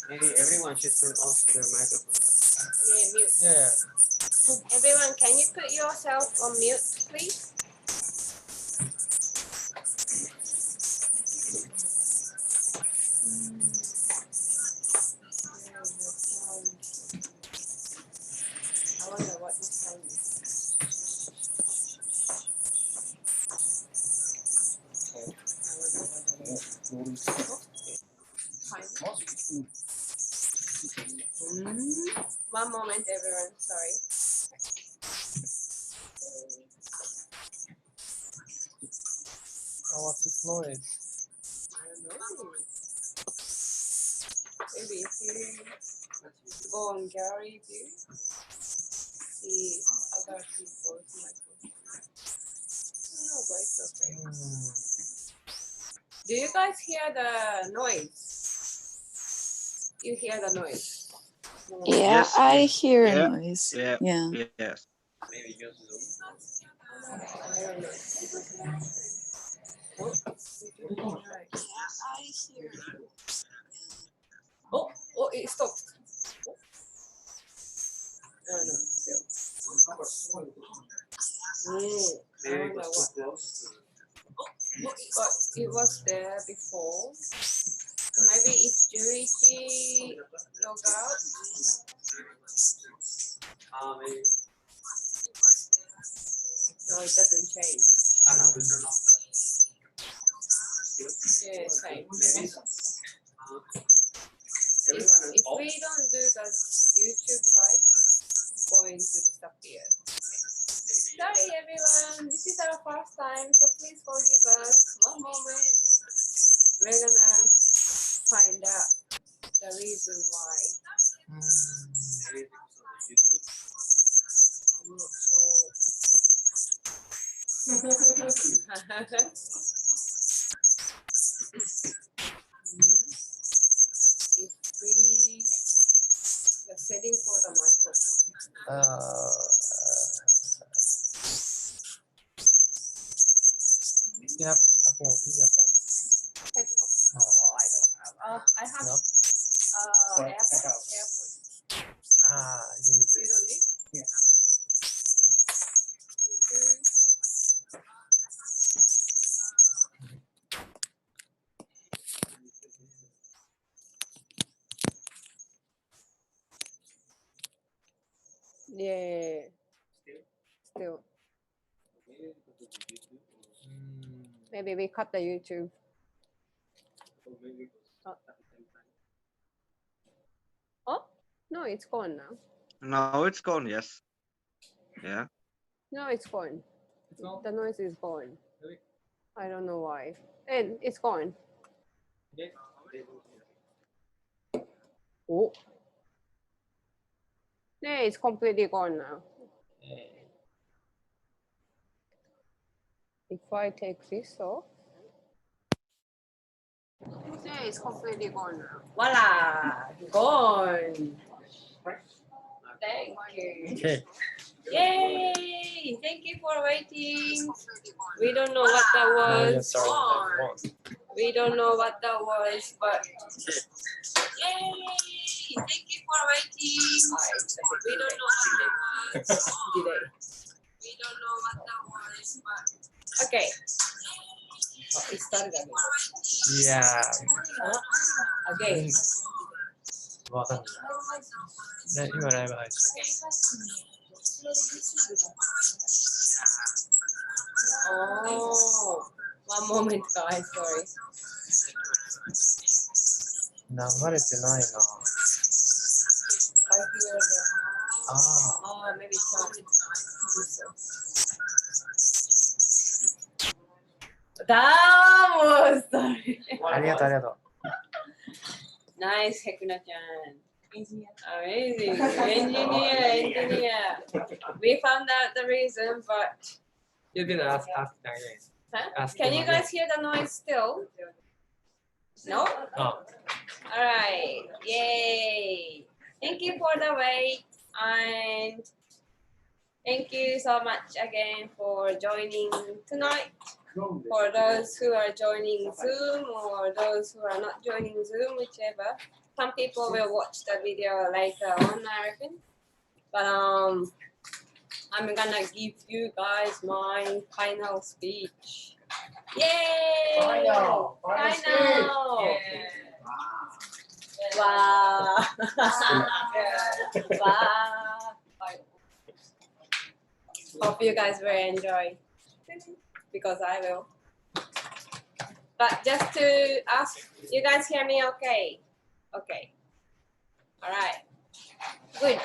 Maybe everyone should turn off their microphone. Yeah, mute. Yeah. Everyone, can you put yourself on mute, please? I wonder what this time is. One moment, everyone. Sorry. Oh, what's this noise? I don't know. Maybe if you go on gallery view, see other people's microphone. I don't know, but it's okay. Do you guys hear the noise? You hear the noise? No. Yeah, Yes. I hear Yeah. a noise. Yeah. Yeah. Yes. Maybe use Zoom. I don't know. Oh, it stopped. No, still. I Maybe it wonder was what. too close. But it was there before. So maybe if Juichi log out. Maybe. No, it doesn't change. I know, we turn off that. Yeah, same. Maybe. Everyone If we don't do the YouTube live, it's going to disappear. Sorry everyone, this is our first time, so please forgive us. One moment. We're gonna find out the reason why. Maybe because of YouTube. I'm not sure. If we the setting for the microphone. You have earphone. Headphone. Oh, I don't have. I have No? AirPods. You need You don't need? Yeah. Okay. Yeah. Still. Maybe because of the YouTube. Maybe we cut the YouTube. Or maybe it was at the same time. Oh, no, it's gone now. No, it's gone. Yes. Yeah. No, it's gone. It's gone? The noise is gone. Really? I don't know why. And it's gone. Okay. Oh. Yeah, it's completely gone now. If I take this off. Yeah, it's completely gone now. Voila! Gone! Thank you. Okay. Yay! Thank you for waiting. We don't know what that Yeah, was. sorry. We don't know what that was, but yay! Thank you for waiting. We don't know what that was. Delay. We don't know what that was, but okay. Oh, it started again. Yeah. Again. わかんない。ね、今ライブ配信。Oh, one moment, guys. Sorry. 流れてないな。 I hear the. ああ、 Oh, maybe it's not. That was sorry. ありがとう、ありがとう。 Nice, Hekuna-chan. Amazing. Engineer. We found out the reason, but You didn't ask them again. huh? Ask Can them you again. guys hear the noise still? No? Oh, Alright. Yay. Thank you for the wait, and thank you so much again for joining tonight. For those who are joining Zoom or those who are not joining Zoom, whichever. Some people will watch the video later on, I reckon. But I'm gonna give you guys my final speech. Yay! Final Final! Wow! Wow! Hope you guys will enjoy, because I will. But just to ask, you guys hear me okay? Okay. All right. Good.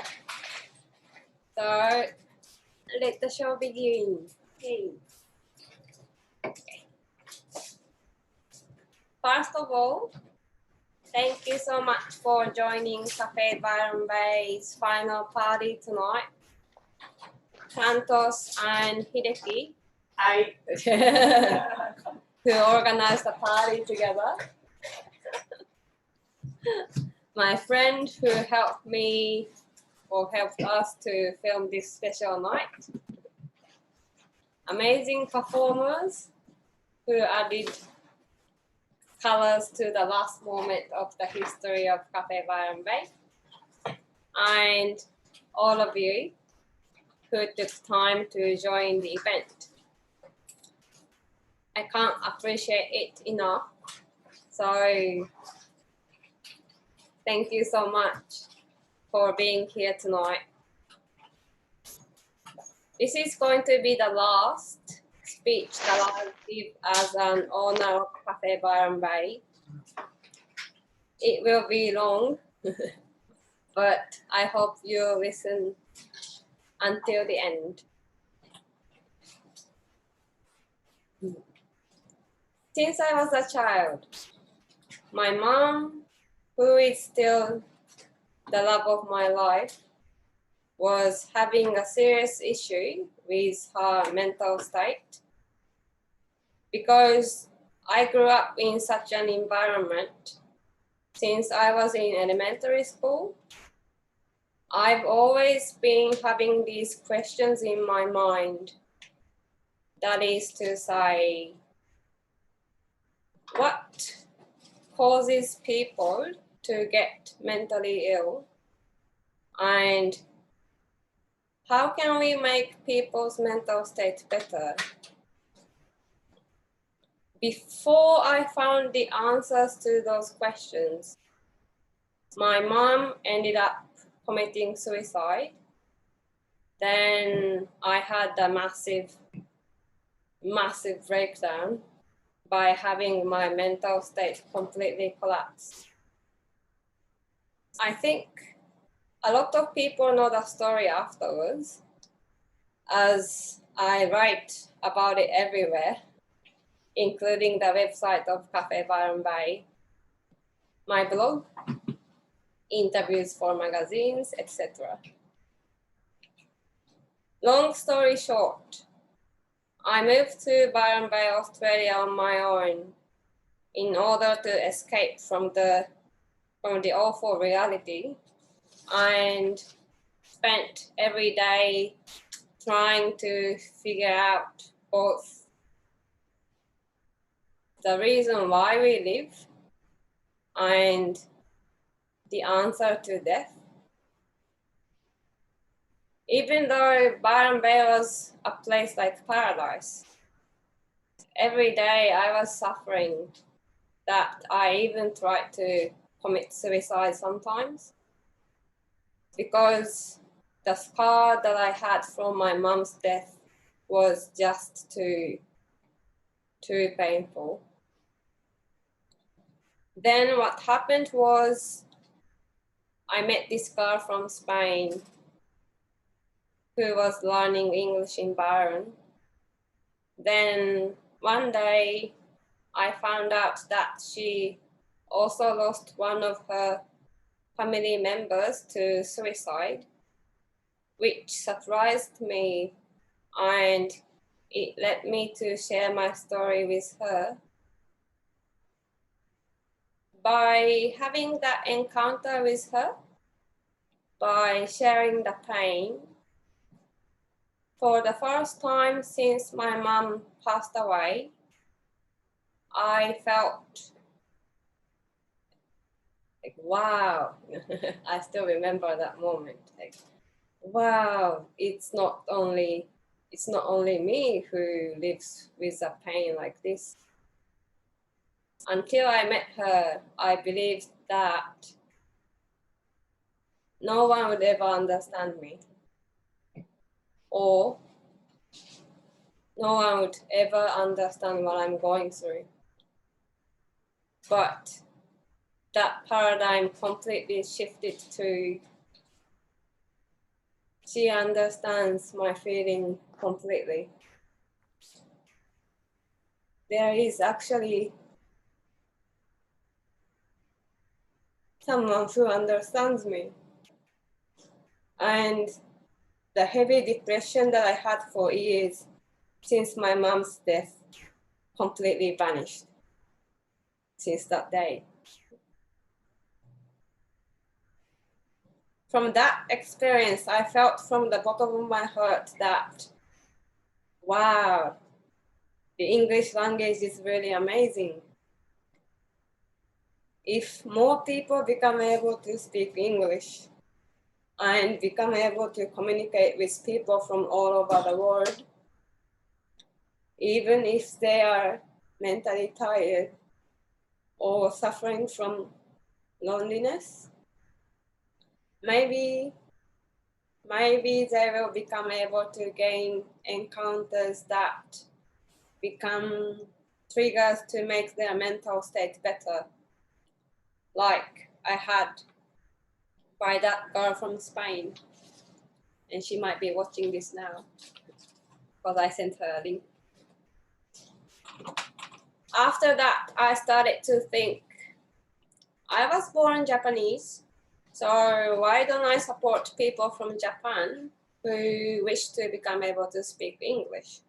So let the show begin. Okay. First of all, thank you so much for joining Cafe Byron Bay's final party tonight. Santos and Hideki, who organized the party together. My friend who helped me or helped us to film this special night. Amazing performers who added colors to the last moment of the history of Cafe Byron Bay. And all of you who took time to join the event. I can't appreciate it enough. So thank you so much for being here tonight. This is going to be the last speech that I give as an owner of Cafe Byron Bay. It will be long, but I hope you listen until the end. Since I was a child, my mom, who is still the love of my life, was having a serious issue with her mental state. Because I grew up in such an environment since I was in elementary school, I've always been having these questions in my mind. That is to say, what causes people to get mentally ill? And how can we make people's mental state better? Before I found the answers to those questions, my mom ended up committing suicide. Then I had a massive breakdown by having my mental state completely collapse. I think a lot of people know the story afterwards, as I write about it everywhere, including the website of Cafe Byron Bay, my blog, interviews for magazines, etc. Long story short, I moved to Byron Bay, Australia on my own in order to escape from the awful reality, and spent every day trying to figure out both the reason why we live and the answer to death. Even though Byron Bay was a place like paradise, every day I was suffering that I even tried to commit suicide sometimes, because the scar that I had from my mom's death was just too painful. Then what happened was I met this girl from Spain who was learning English in Byron. Then one day I found out that she also lost one of her family members to suicide, which surprised me, and it led me to share my story with her. By having that encounter with her, by sharing the pain, for the first time since my mom passed away, I felt like, wow. I still remember that moment. Like, wow, it's not only me who lives with a pain like this. Until I met her, I believed that no one would ever understand me, or no one would ever understand what I'm going through. But that paradigm completely shifted to she understands my feeling completely. There is actually someone who understands me. And the heavy depression that I had for years since my mom's death completely vanished since that day. From that experience, I felt from the bottom of my heart that, wow, the English language is really amazing. If more people become able to speak English and become able to communicate with people from all over the world, even if they are mentally tired or suffering from loneliness, maybe they will become able to gain encounters that become triggers to make their mental state better, like I had by that girl from Spain. And she might be watching this now because I sent her a link. After that, I started to think, I was born Japanese, so why don't I support people from Japan who wish to become able to speak English?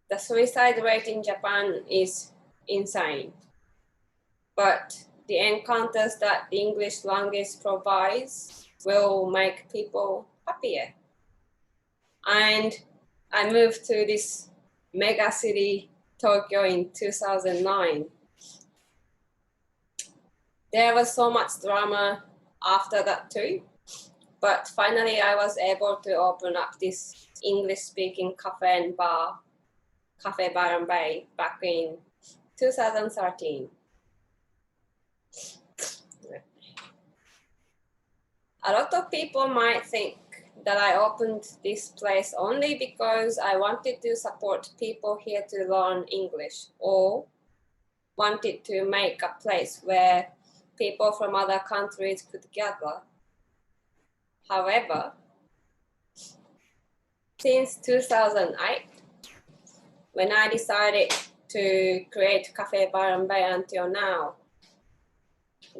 The suicide rate in Japan is insane, but the encounters that the English language provides will make people happier. And I moved to this mega city, Tokyo, in 2009. There was so much drama after that too, but finally I was able to open up this English-speaking cafe and bar, Cafe Byron Bay, back in 2013. A lot of people might think that I opened this place only because I wanted to support people here to learn English, or wanted to make a place where people from other countries could gather. However, since 2008, when I decided to create Cafe Byron Bay until now,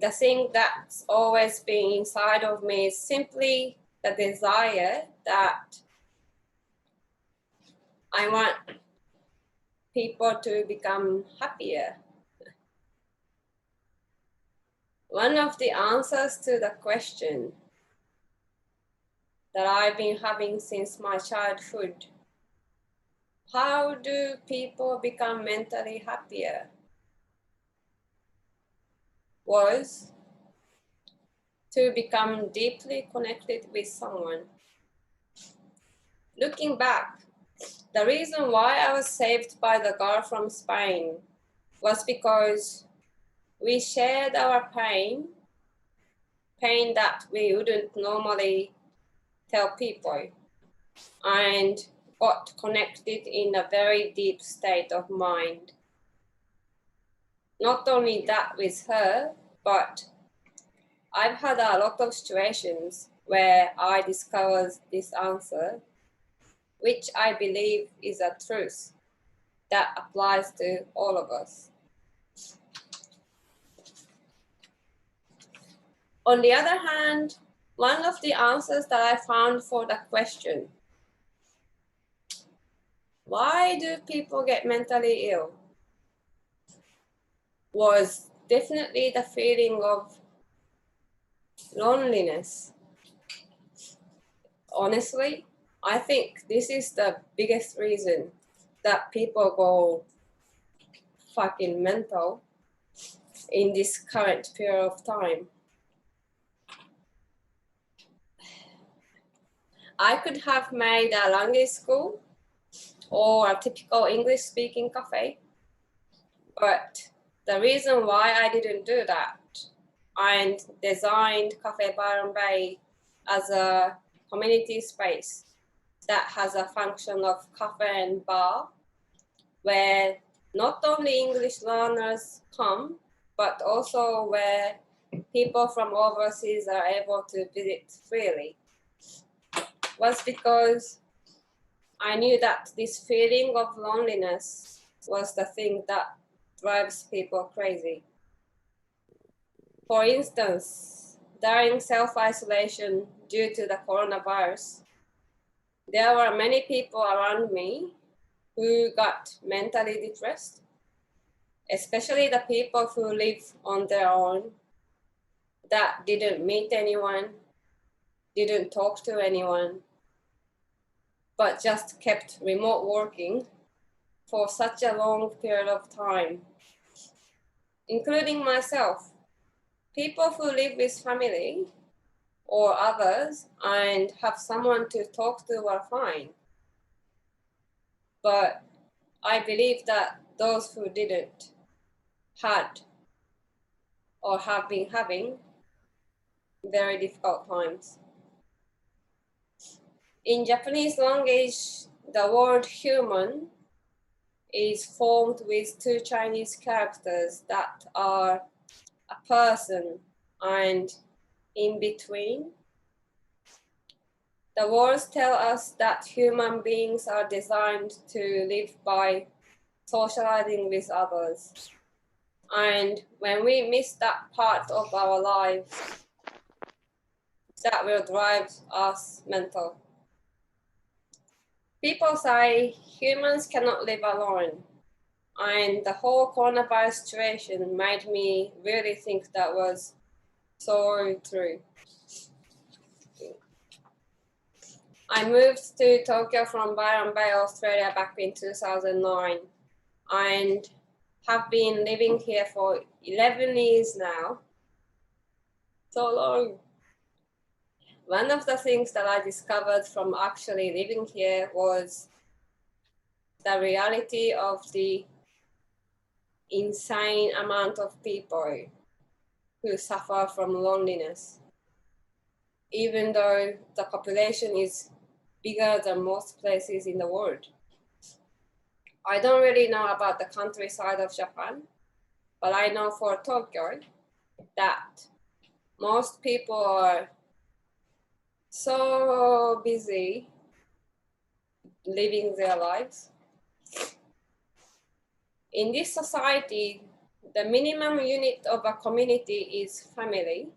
the thing that's always been inside of me is simply the desire that I want people to become happier. One of the answers to the question that I've been having since my childhood, how do people become mentally happier, was to become deeply connected with someone. Looking back, the reason why I was saved by the girl from Spain was because we shared our pain that we wouldn't normally tell people. And got connected in a very deep state of mind. Not only that with her, but I've had a lot of situations where I discovered this answer, which I believe is a truth that applies to all of us. On the other hand, one of the answers that I found for the question, why do people get mentally ill, was definitely the feeling of loneliness. Honestly, I think this is the biggest reason that people go fucking mental in this current period of time. I could have made a language school or a typical English speaking cafe, but the reason why I didn't do that and designed Cafe Byron Bay as a community space that has a function of cafe and bar, where not only English learners come, but also where people from overseas are able to visit freely, was because I knew that this feeling of loneliness was the thing that drives people crazy. For instance, during self-isolation due to the coronavirus, there were many people around me who got mentally depressed, especially the people who live on their own, that didn't meet anyone, didn't talk to anyone, but just kept remote working for such a long period of time, including myself. People who live with family or others and have someone to talk to are fine. But I believe that those who didn't had or have been having very difficult times. In Japanese language, the word human is formed with two Chinese characters that are a person and in between. The words tell us that human beings are designed to live by socializing with others. And when we miss that part of our lives, that will drive us mental. People say humans cannot live alone. And the whole coronavirus situation made me really think that was so true. I moved to Tokyo from Byron Bay, Australia back in 2009 and have been living here for 11 years now. So long. One of the things that I discovered from actually living here was the reality of the insane amount of people who suffer from loneliness. Even though the population is bigger than most places in the world. I don't really know about the countryside of Japan, but I know for Tokyo that most people are so busy living their lives. In this society, the minimum unit of a community is family.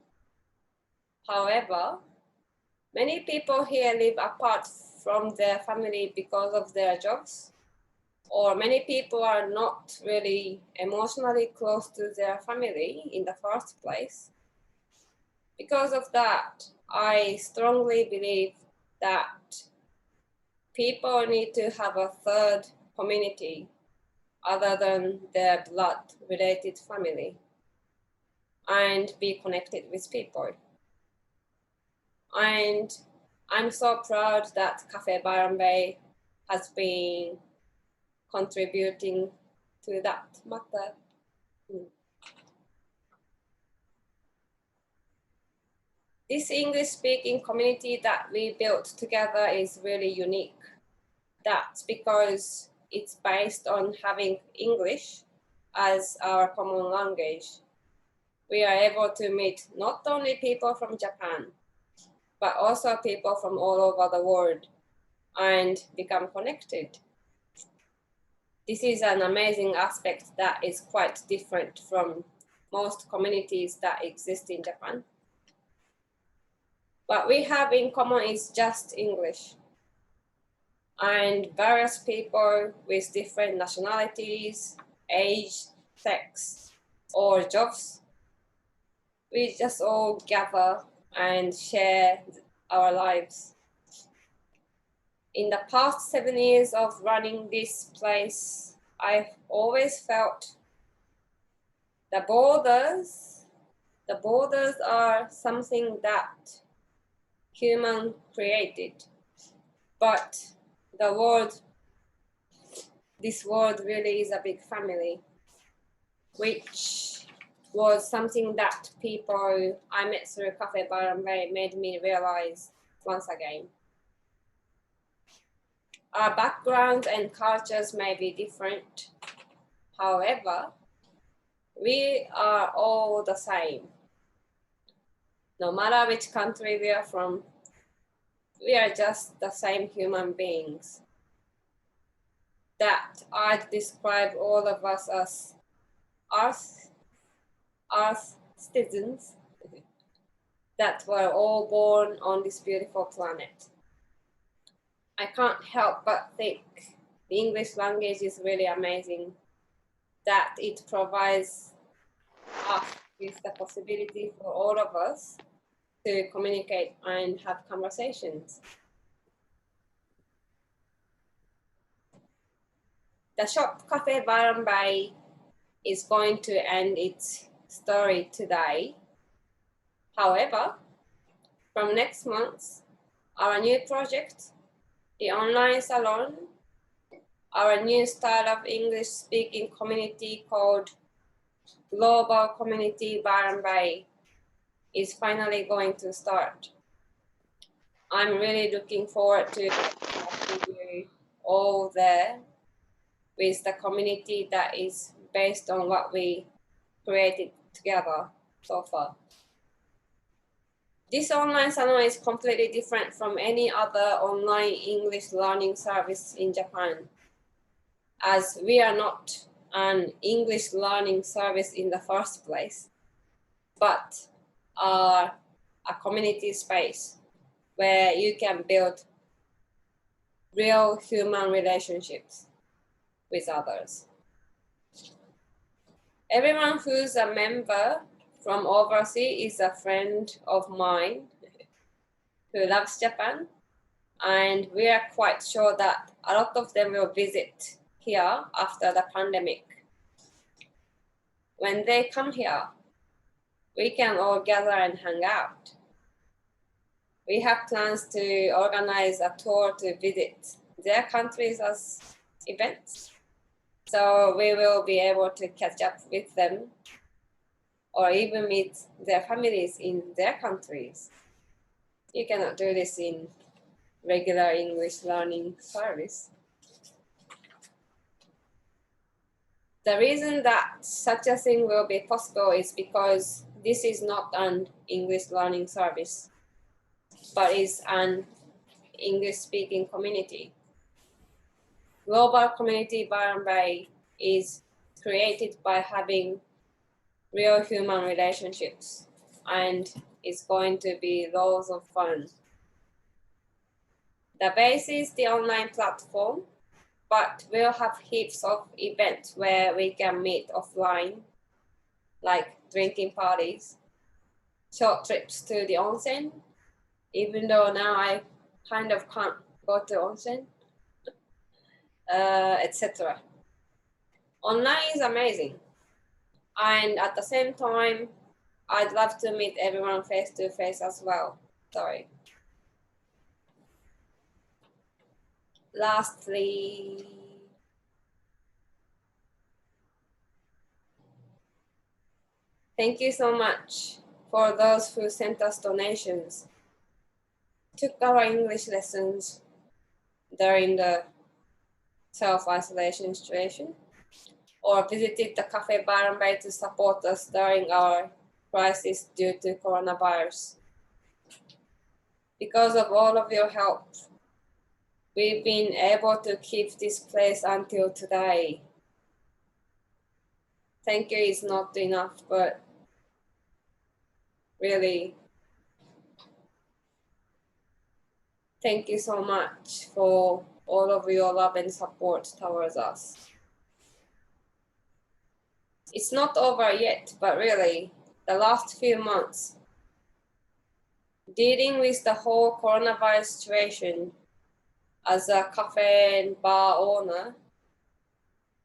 However, many people here live apart from their family because of their jobs, or many people are not really emotionally close to their family in the first place. Because of that, I strongly believe that people need to have a third community other than their blood-related family and be connected with people. And I'm so proud that Cafe Byron Bay has been contributing to that matter. This English-speaking community that we built together is really unique. That's because it's based on having English as our common language. We are able to meet not only people from Japan, but also people from all over the world and become connected. This is an amazing aspect that is quite different from most communities that exist in Japan. What we have in common is just English. And various people with different nationalities, age, sex, or jobs, we just all gather and share our lives. In the past 7 years of running this place, I've always felt the borders are something that human created, but this world really is a big family, which was something that people I met through Cafe Byron made me realize once again. Our backgrounds and cultures may be different. However, we are all the same. No matter which country we are from, we are just the same human beings. That I'd describe all of us as Earth citizens that were all born on this beautiful planet. I can't help but think the English language is really amazing, that it provides us with the possibility for all of us to communicate and have conversations. The shop Cafe Byron Bay is going to end its story today. However, from next month, our new project, the online salon, our new style of English speaking community called Global Community Byron Bay is finally going to start. I'm really looking forward to having you all there with the community that is based on what we created together so far. This online salon is completely different from any other online English learning service in Japan, as we are not an English learning service in the first place, but are a community space where you can build real human relationships with others. Everyone who's a member from overseas is a friend of mine who loves Japan, and we are quite sure that a lot of them will visit here after the pandemic. When they come here, we can all gather and hang out. We have plans to organize a tour to visit their countries as events. So we will be able to catch up with them or even meet their families in their countries. You cannot do this in regular English learning service. The reason that such a thing will be possible is because this is not an English learning service, but is an English speaking community. Global Community Byron Bay is created by having real human relationships, and it's going to be loads of fun. The base is the online platform, but we'll have heaps of events where we can meet offline, like drinking parties, short trips to the onsen, even though now I kind of can't go to onsen, etc. Online is amazing. And at the same time, I'd love to meet everyone face to face as well. Sorry. Lastly, thank you so much for those who sent us donations, took our English lessons during the self-isolation situation, or visited the Cafe Byron Bay to support us during our crisis due to coronavirus. Because of all of your help, we've been able to keep this place until today. Thank you is not enough, but really, thank you so much for all of your love and support towards us. It's not over yet, but really, the last few months, dealing with the whole coronavirus situation as a cafe and bar owner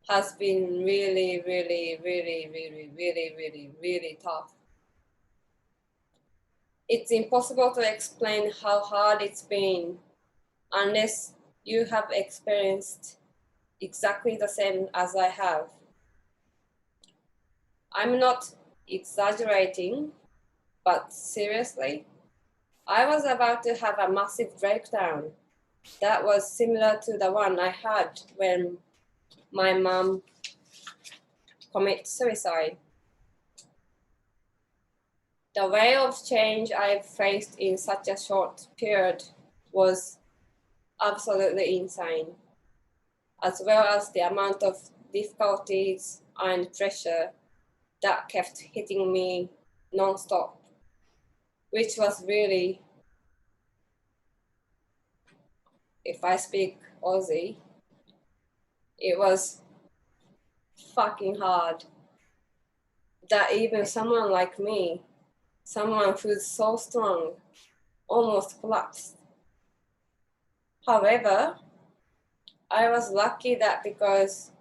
has been really, really, really, really, really, really, really tough. It's impossible to explain how hard it's been unless you have experienced exactly the same as I have. I'm not exaggerating, but seriously, I was about to have a massive breakdown that was similar to the one I had when my mom committed suicide. The wave of change I faced in such a short period was absolutely insane, as well as the amount of difficulties and pressure that kept hitting me non-stop, which was really, if I speak Aussie, it was fucking hard that even someone like me, someone who's so strong, almost collapsed. However, I was lucky that because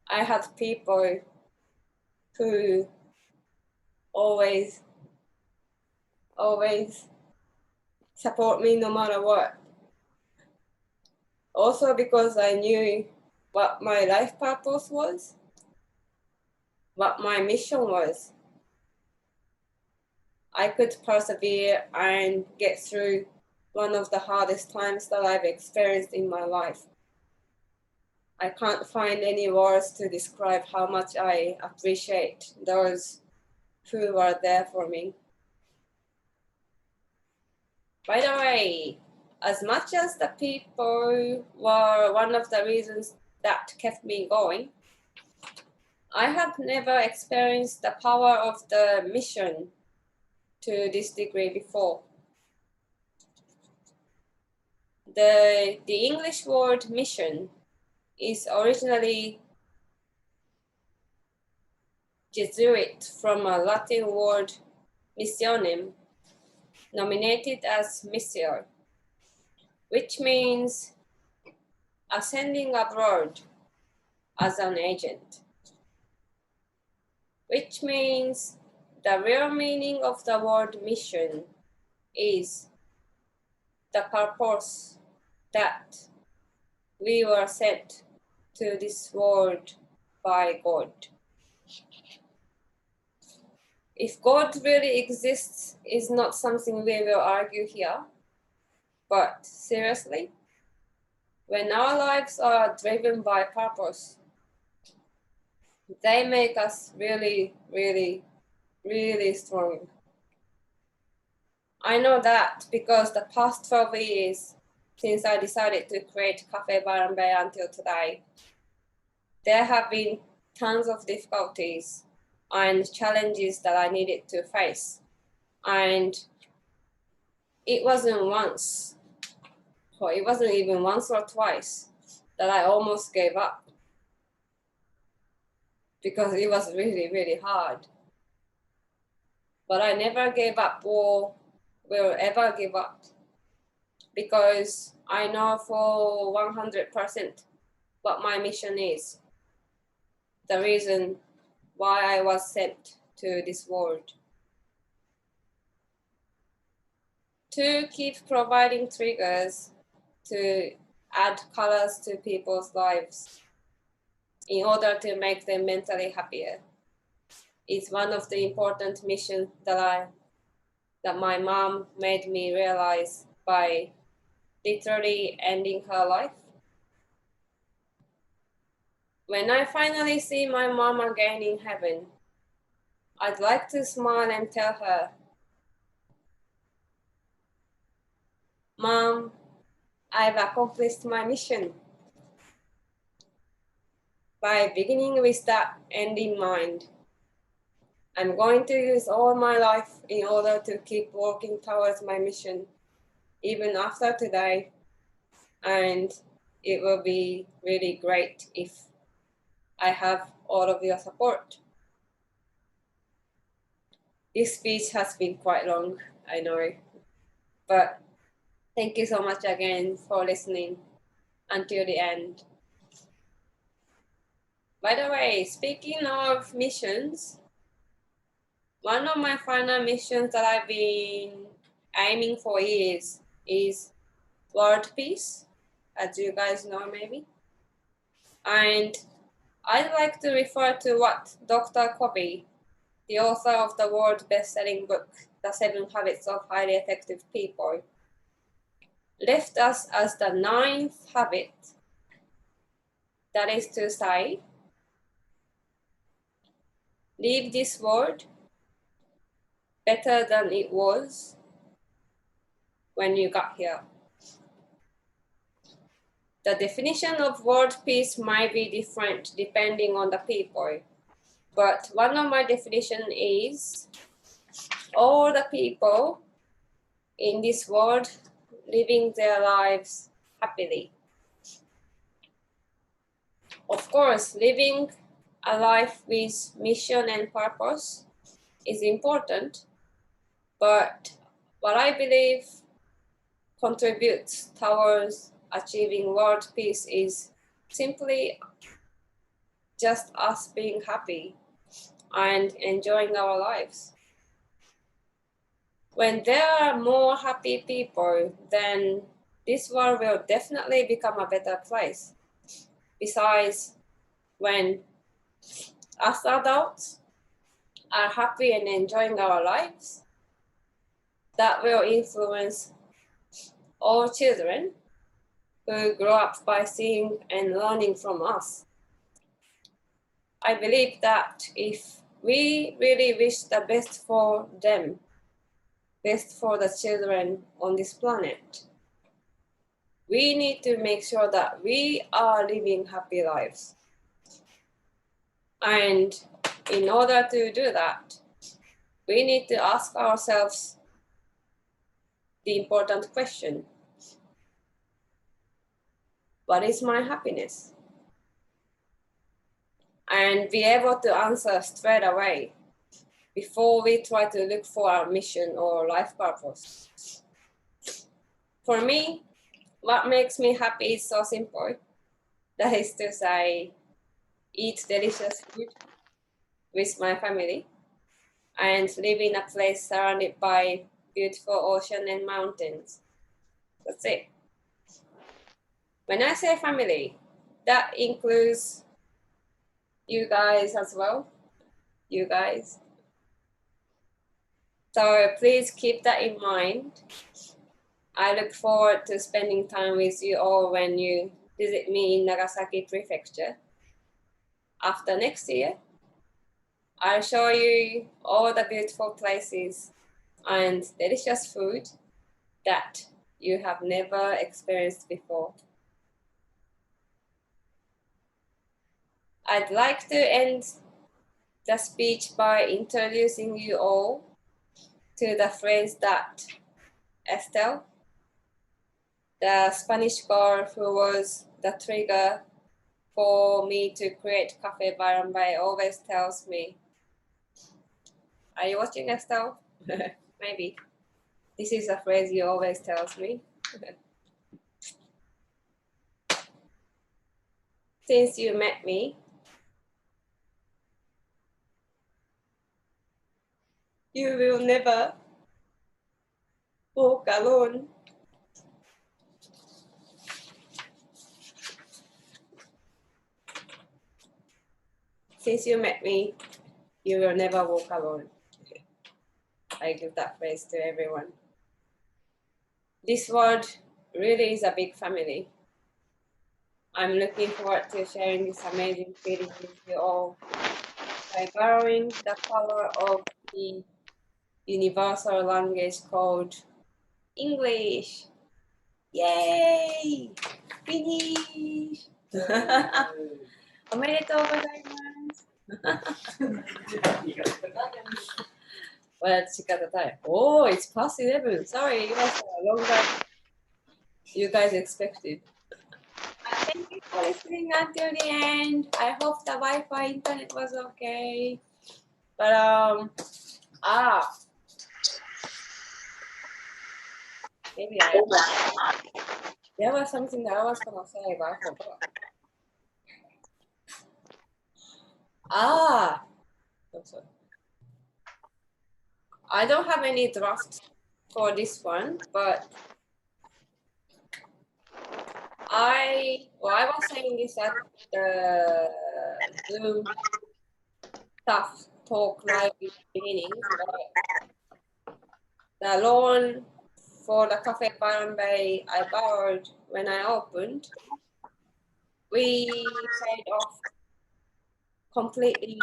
I had people who always support me no matter what. Also because I knew what my life purpose was, what my mission was. I could persevere and get through one of the hardest times that I've experienced in my life. I can't find any words to describe how much I appreciate those who are there for me. By the way, as much as the people were one of the reasons that kept me going, I have never experienced the power of the mission to this degree before. The English word mission is originally Jesuit from a Latin word missionem, nominated as missio, which means ascending abroad as an agent, which means the real meaning of the word mission is the purpose that we were sent to this world by God. If God really exists is not something we will argue here, but seriously, when our lives are driven by purpose, they make us really, really, really strong. I know that because the past 12 years since I decided to create Cafe Byron Bay until today, there have been tons of difficulties and challenges that I needed to face. And it wasn't once, or it wasn't even once or twice that I almost gave up because it was really, really hard. But I never gave up or will ever give up because I know for 100% what my mission is, the reason why I was sent to this world. To keep providing triggers to add colors to people's lives in order to make them mentally happier is one of the important missions that my mom made me realize by literally ending her life. When I finally see my mom again in heaven, I'd like to smile and tell her, Mom, I've accomplished my mission. By beginning with that end in mind, I'm going to use all my life in order to keep working towards my mission, even after today, and it will be really great if I have all of your support. This speech has been quite long, I know, but thank you so much again for listening until the end. By the way, speaking of missions, one of my final missions that I've been aiming for years is world peace, as you guys know maybe. And I'd like to refer to what Dr. Kobe, the author of the world best-selling book, The 7 Habits of Highly Effective People, left us as the 9th habit, that is to say, leave this world better than it was when you got here. The definition of world peace might be different depending on the people, but one of my definitions is all the people in this world living their lives happily. Of course, living a life with mission and purpose is important, but what I believe contributes towards achieving world peace is simply just us being happy and enjoying our lives. When there are more happy people, then this world will definitely become a better place. Besides, when us adults are happy and enjoying our lives, that will influence all children who grow up by seeing and learning from us. I believe that if we really wish the best for them, best for the children on this planet, we need to make sure that we are living happy lives. And in order to do that, we need to ask ourselves the important question: what is my happiness? And be able to answer straight away before we try to look for our mission or life purpose. For me, what makes me happy is so simple. That is to say, eat delicious food with my family and live in a place surrounded by beautiful ocean and mountains. That's it. When I say family, that includes you guys as well. You guys. So please keep that in mind. I look forward to spending time with you all when you visit me in Nagasaki Prefecture. After next year, I'll show you all the beautiful places and delicious food that you have never experienced before. I'd like to end the speech by introducing you all to the phrase that Estelle, the Spanish girl who was the trigger for me to create Cafe Byron by, always tells me. Are you watching, Estelle? Maybe. This is a phrase you always tells me. Since you met me, you will never walk alone. Since you met me, you will never walk alone. I give that phrase to everyone. This world really is a big family. I'm looking forward to sharing this amazing feeling with you all by borrowing the power of the universal language called English. Yay! Finish! おめでとうございます。Well, it's time. Oh, it's past 11. Sorry, it was longer than you guys expected. Thank you for listening until the end. I hope the Wi-Fi internet was okay. But maybe there was something that I was gonna say, but I forgot. So I don't have any draft for this one, but I was saying this at the Zoom staff talk live in the beginning, but the loan for the Cafe Byron Bay I borrowed when I opened, we paid off completely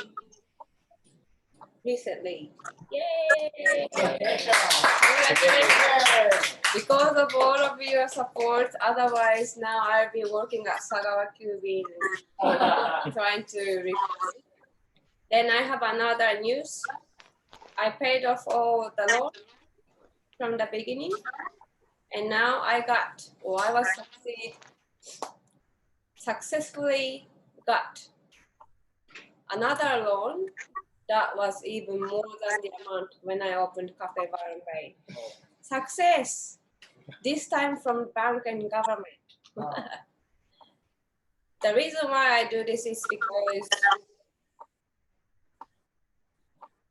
recently. Yay! Because of all of your support, otherwise now I'll be working at Sagawa Kyubin trying to replace it. Then I have another news. I paid off all the loan from the beginning, and now I was successfully got another loan that was even more than the amount when I opened Cafe Byron Bay. Success! This time from bank and government. The reason why I do this is because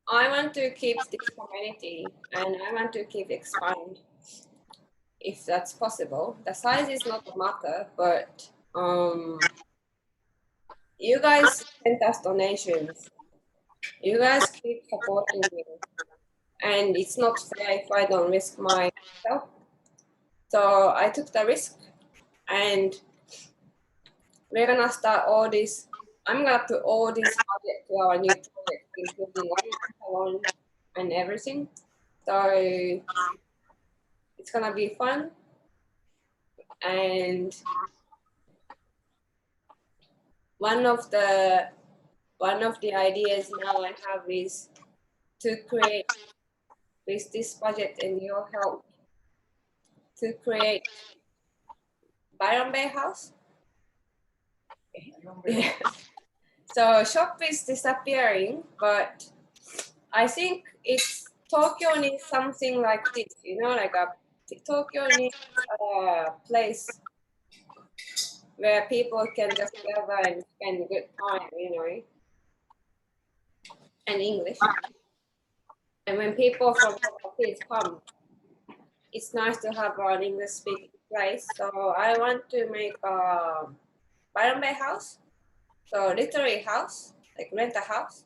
I want to keep this community and I want to keep expand if that's possible. The size is not a matter, but you guys send us donations. You guys keep supporting me. And it's not fair if I don't risk myself. So I took the risk and we're gonna start all this. I'm gonna put all this project to our new project, including salon and everything. So it's gonna be fun. And one of the ideas now I have is to create with this budget and your help to create Byron Bay House. So shop is disappearing, but I think Tokyo needs something like this, like Tokyo needs a place where people can just gather and spend good time, and English. And when people from overseas come, it's nice to have an English speaking place. So I want to make a Byron Bay house, so literary house, like rent a house,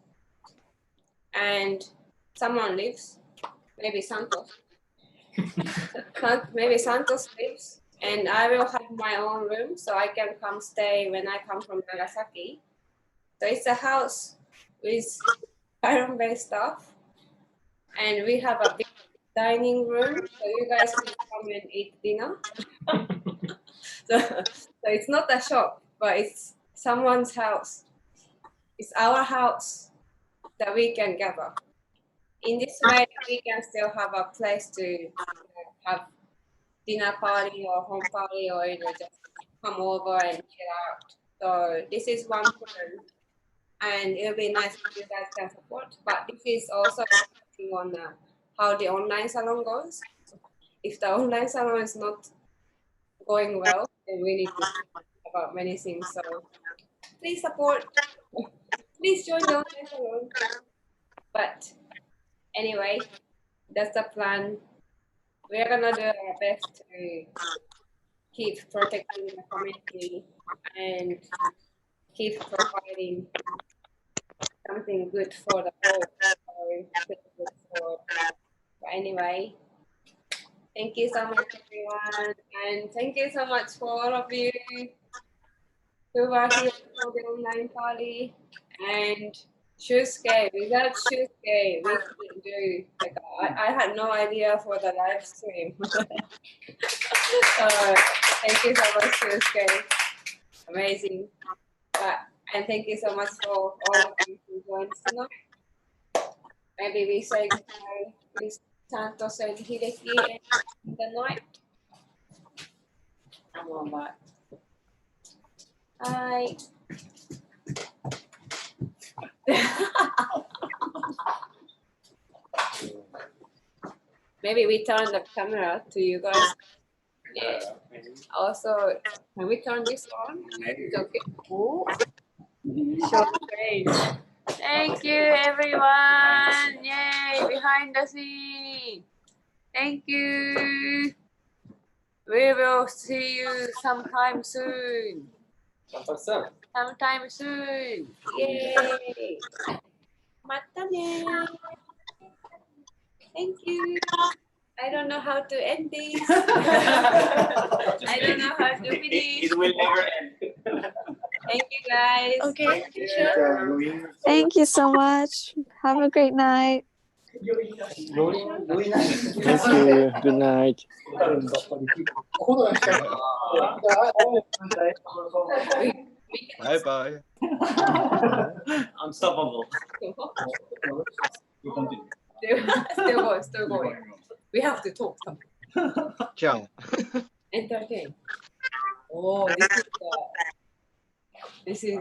and someone lives, maybe Santos. Maybe Santos lives, and I will have my own room so I can come stay when I come from Nagasaki. So it's a house with Byron Bay stuff, and we have a big dining room so you guys can come and eat dinner. So it's not a shop, but it's someone's house. It's our house that we can gather. In this way, we can still have a place to have dinner party or home party, or just come over and chill out. So this is one plan, and it'll be nice if you guys can support. But this is also depending on how the online salon goes. If the online salon is not going well, then we need to think about many things. So please support. Please join the online salon. But anyway, that's the plan. We're gonna do our best to keep protecting the community and keep providing something good for the world. But anyway, thank you so much, everyone, and thank you so much for all of you. who were here for the online party, and Shusuke. Without Shusuke, we couldn't do. Like, I had no idea for the live stream. Thank you so much, Shusuke. Amazing. And thank you so much for all of you who joined tonight. Maybe we say goodbye with Santos and Hideki in the night. Come on back. Hi. Maybe we turn the camera to you guys. Yeah. Also, can we turn this on? It's okay. Oh. Show screen. Thank you, everyone. Yay, behind the scene. Thank you. We will see you sometime soon. Sometime soon. Yay. Mata ne. Thank you. I don't know how to end this. I don't know how to finish. It will never end. Thank you, guys. Okay. Sure. Thank you so much. Have a great night. Thank you. Good night. Bye bye. Unstoppable. Still going. We have to talk something. Ciao. Entertain. Oh, this is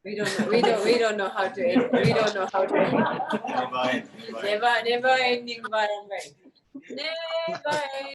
we don't know how to end. We don't know how to end. Never ending Byron. Never end.